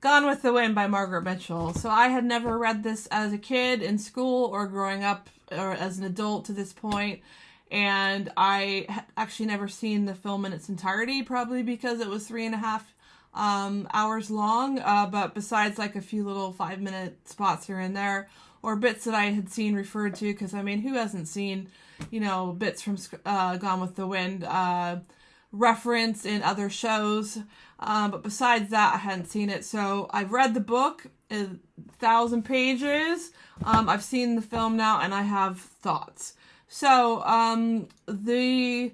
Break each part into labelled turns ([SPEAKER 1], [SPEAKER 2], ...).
[SPEAKER 1] Gone with the Wind by Margaret Mitchell. So I had never read this as a kid in school or growing up or as an adult to this point. And I had actually never seen the film in its entirety, probably because it was 3.5 hours long. But besides like a few little 5-minute spots here and there, or bits that I had seen referred to, because I mean, who hasn't seen, bits from Gone with the Wind referenced in other shows? But besides that, I hadn't seen it. So I've read the book, 1,000 pages. I've seen the film now, and I have thoughts. So the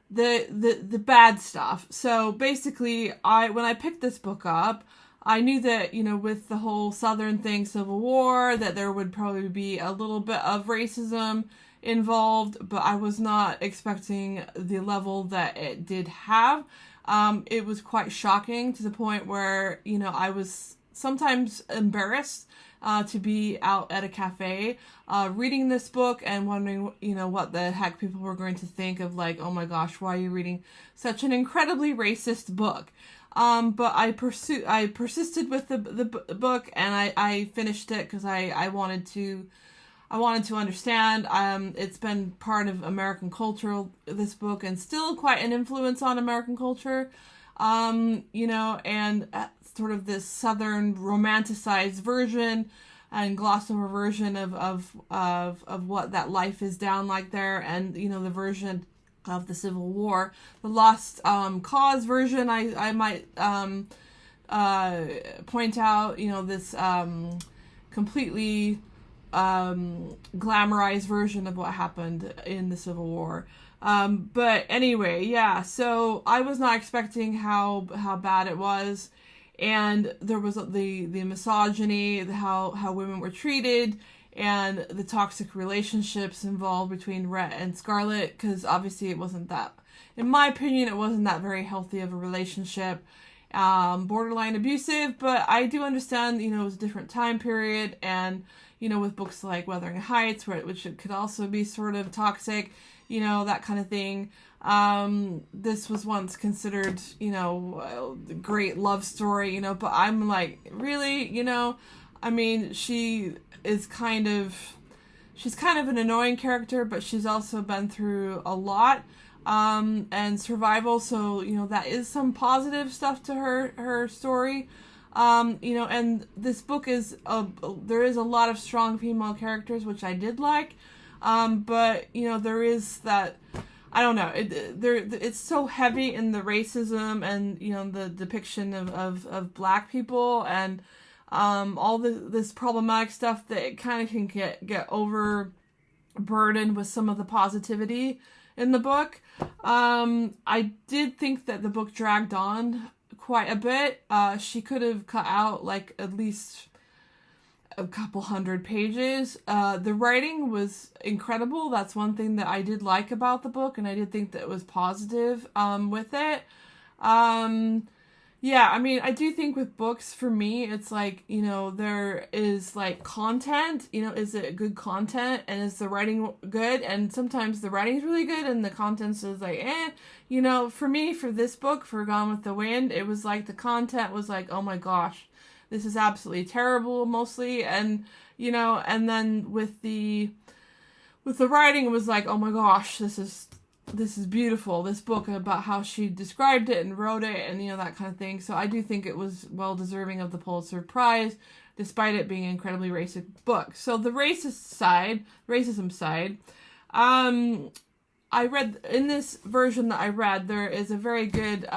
[SPEAKER 1] bad stuff. So basically, when I picked this book up, I knew that, with the whole Southern thing, Civil War, that there would probably be a little bit of racism involved, but I was not expecting the level that it did have. It was quite shocking to the point where, I was sometimes embarrassed to be out at a cafe reading this book and wondering, what the heck people were going to think of, like, oh my gosh, why are you reading such an incredibly racist book? But I persisted with the book, and I finished it because I wanted to understand. It's been part of American culture, this book, and still quite an influence on American culture. And sort of this Southern romanticized version and glossed over version of what that life is down like there, and the version of the Civil War, the Lost Cause version. I might point out, this completely glamorized version of what happened in the Civil War. But anyway, yeah, so I was not expecting how bad it was, and there was the misogyny, how women were treated, and the toxic relationships involved between Rhett and Scarlett, because obviously it wasn't that, in my opinion, it wasn't that very healthy of a relationship. Borderline abusive, but I do understand, it was a different time period, and with books like Wuthering Heights, which it could also be sort of toxic, that kind of thing. This was once considered, a great love story, but I'm like, really, I mean, she's kind of an annoying character, but she's also been through a lot, and survival, so, that is some positive stuff to her story. And this book there is a lot of strong female characters, which I did like, but, there is that, I don't know, it's so heavy in the racism and, the depiction of black people and, all this problematic stuff that it kind of can get overburdened with some of the positivity in the book. I did think that the book dragged on quite a bit. She could have cut out like at least a couple hundred pages. The writing was incredible. That's one thing that I did like about the book, and I did think that it was positive with it. Yeah, I mean, I do think with books, for me, it's like, there is like content, is it good content, and is the writing good? And sometimes the writing's really good and the content's is like, for me, for this book, for Gone with the Wind, it was like the content was like, oh my gosh, this is absolutely terrible mostly. And, and then with the writing, it was like, oh my gosh, this is beautiful, this book, about how she described it and wrote it and, that kind of thing. So I do think it was well deserving of the Pulitzer Prize, despite it being an incredibly racist book. So the racism side, I read, in this version that I read, there is a very good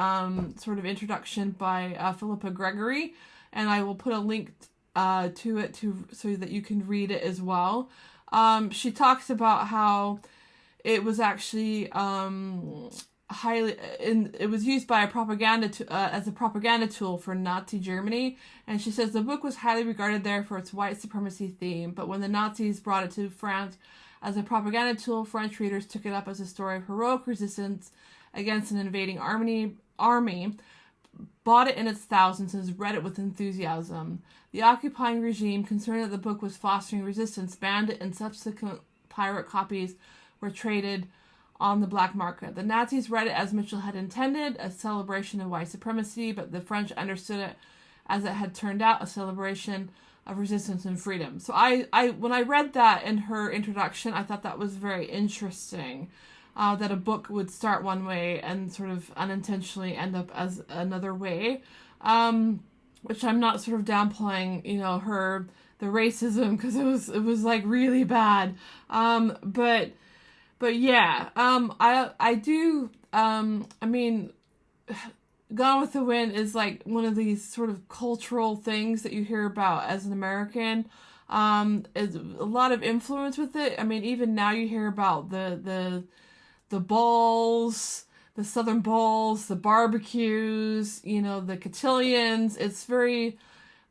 [SPEAKER 1] sort of introduction by Philippa Gregory, and I will put a link to it so that you can read it as well. She talks about how it was actually it was used by as a propaganda tool for Nazi Germany, and she says the book was highly regarded there for its white supremacy theme, but when the Nazis brought it to France as a propaganda tool, French readers took it up as a story of heroic resistance against an invading army, bought it in its thousands, and read it with enthusiasm. The occupying regime, concerned that the book was fostering resistance, banned it, and subsequent pirate copies were traded on the black market. The Nazis read it as Mitchell had intended, a celebration of white supremacy, but the French understood it as it had turned out, a celebration of resistance and freedom. So when I read that in her introduction, I thought that was very interesting, that a book would start one way and sort of unintentionally end up as another way, which I'm not sort of downplaying, the racism, because it was like really bad, but yeah, I do, I mean, Gone with the Wind is like one of these sort of cultural things that you hear about as an American. Is a lot of influence with it. I mean, even now you hear about the balls, the Southern balls, the barbecues, the cotillions. It's very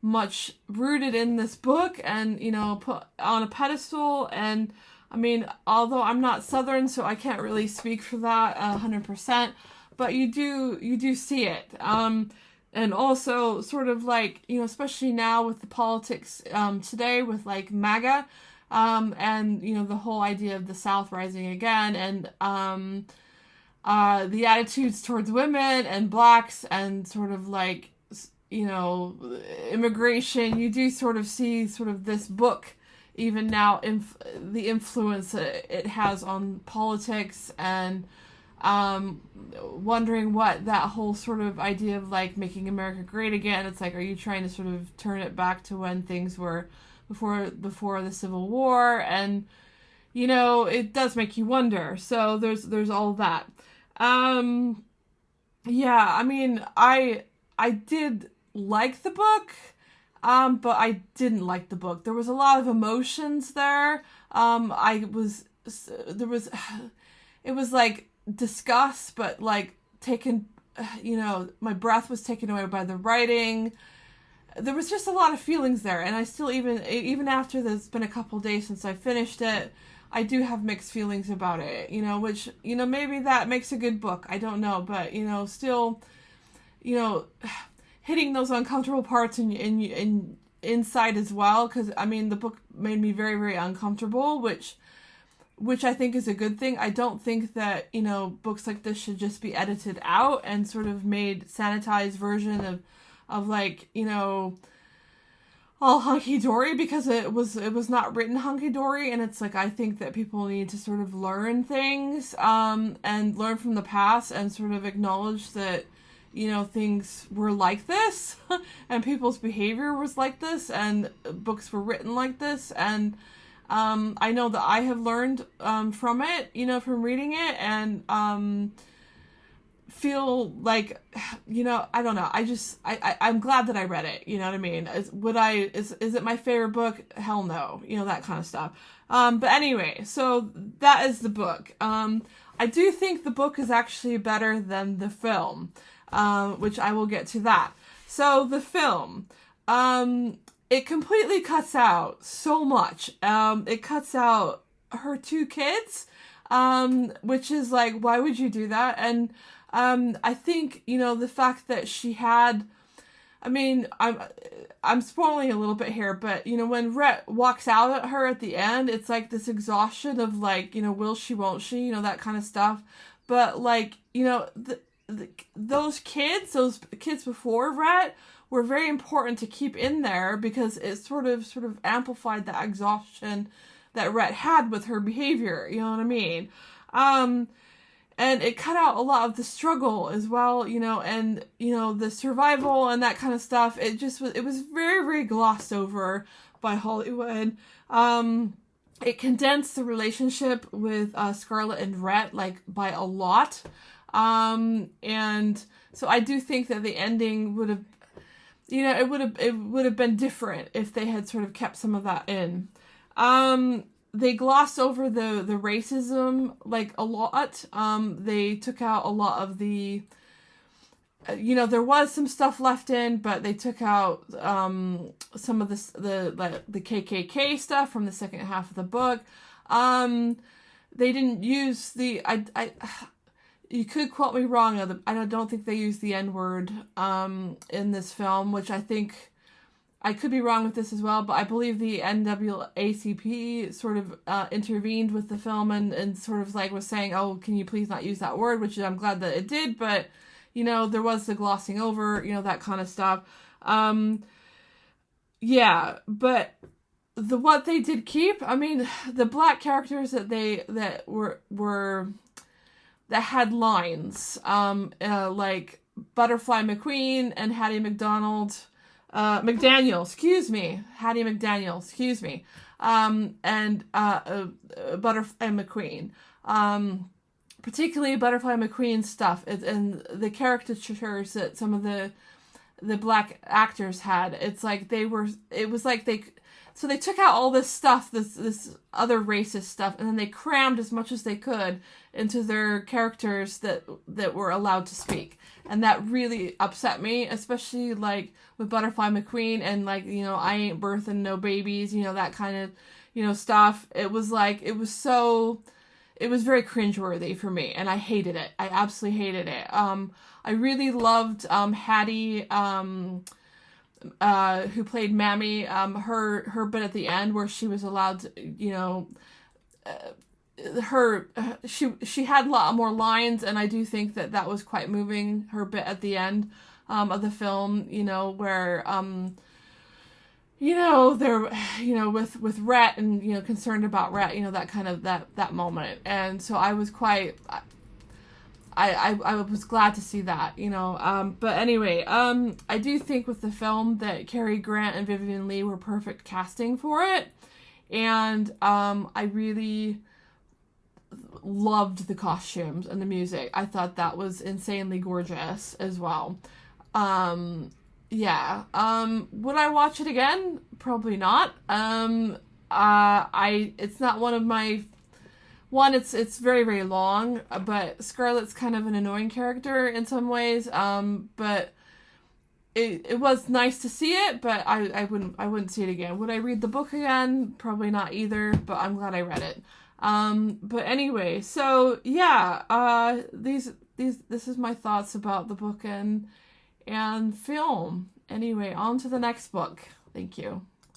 [SPEAKER 1] much rooted in this book and, put on a pedestal. And I mean, although I'm not Southern, so I can't really speak for that 100%, but you do see it. And also sort of like, especially now with the politics today with like MAGA, and, the whole idea of the South rising again, and the attitudes towards women and blacks and sort of like, immigration, you do sort of see sort of this book even now, the influence it has on politics, and wondering what that whole sort of idea of like making America great again. It's like, are you trying to sort of turn it back to when things were before the Civil War? And it does make you wonder. So there's all that. Yeah, I mean, I did like the book, but I didn't like the book. There was a lot of emotions there. It was like disgust, but like taken, my breath was taken away by the writing. There was just a lot of feelings there, and I still, even after there's been a couple days since I finished it, I do have mixed feelings about it, which, maybe that makes a good book. I don't know, but, still, hitting those uncomfortable parts in inside as well, because, I mean, the book made me very, very uncomfortable, which I think is a good thing. I don't think that, books like this should just be edited out and sort of made sanitized version of like, all hunky-dory, because it was not written hunky-dory. And it's like, I think that people need to sort of learn things, and learn from the past, and sort of acknowledge that, things were like this, and people's behavior was like this, and books were written like this. And I know that I have learned from it, from reading it, and feel like, I don't know. I'm glad that I read it. You know what I mean? Is it my favorite book? Hell no. That kind of stuff. But anyway, so that is the book. I do think the book is actually better than the film, which I will get to that. So the film, it completely cuts out so much. It cuts out her two kids, which is like, why would you do that? And I think, the fact that she had, I mean, I'm spoiling a little bit here, but, when Rhett walks out at her at the end, it's like this exhaustion of like, will she, won't she, that kind of stuff. But like, those kids before Rhett were very important to keep in there, because it sort of amplified the exhaustion that Rhett had with her behavior. You know what I mean? And it cut out a lot of the struggle as well, and, the survival and that kind of stuff. It was very, very glossed over by Hollywood. It condensed the relationship with Scarlett and Rhett, like, by a lot. And so I do think that the ending would have, it would have been different if they had sort of kept some of that in. They glossed over the racism, like, a lot. They took out a lot of the, there was some stuff left in, but they took out some of the KKK stuff from the second half of the book. They didn't use you could quote me wrong, I don't think they used the N-word in this film, which I think, I could be wrong with this as well, but I believe the NAACP sort of intervened with the film and sort of like was saying, oh, can you please not use that word, which I'm glad that it did, but, there was the glossing over, that kind of stuff. Yeah, but what they did keep, I mean, the black characters that that had lines, like Butterfly McQueen and Hattie McDaniel, excuse me, Hattie McDaniel, excuse me, and Butterfly McQueen, particularly Butterfly McQueen stuff, and the caricatures that some of the black actors had. So they took out all this stuff, this other racist stuff, and then they crammed as much as they could into their characters that were allowed to speak. And that really upset me, especially like with Butterfly McQueen and like, I ain't birthing no babies, that kind of, stuff. It was very cringeworthy for me, and I hated it. I absolutely hated it. I really loved Hattie, who played Mammy, her bit at the end where she was allowed to, she had a lot more lines, and I do think that was quite moving, her bit at the end of the film, where they're with Rhett and concerned about Rhett, that kind of that moment. And so I was quite I was glad to see that, but anyway, I do think with the film that Cary Grant and Vivien Leigh were perfect casting for it, and I really loved the costumes and the music. I thought that was insanely gorgeous as well. Yeah. Would I watch it again? Probably not. It's not one of my... One, it's very, very long, but Scarlett's kind of an annoying character in some ways. But it was nice to see it, but I wouldn't see it again. Would I read the book again? Probably not either, but I'm glad I read it. But anyway, so yeah, this is my thoughts about the book and film. Anyway, on to the next book. Thank you.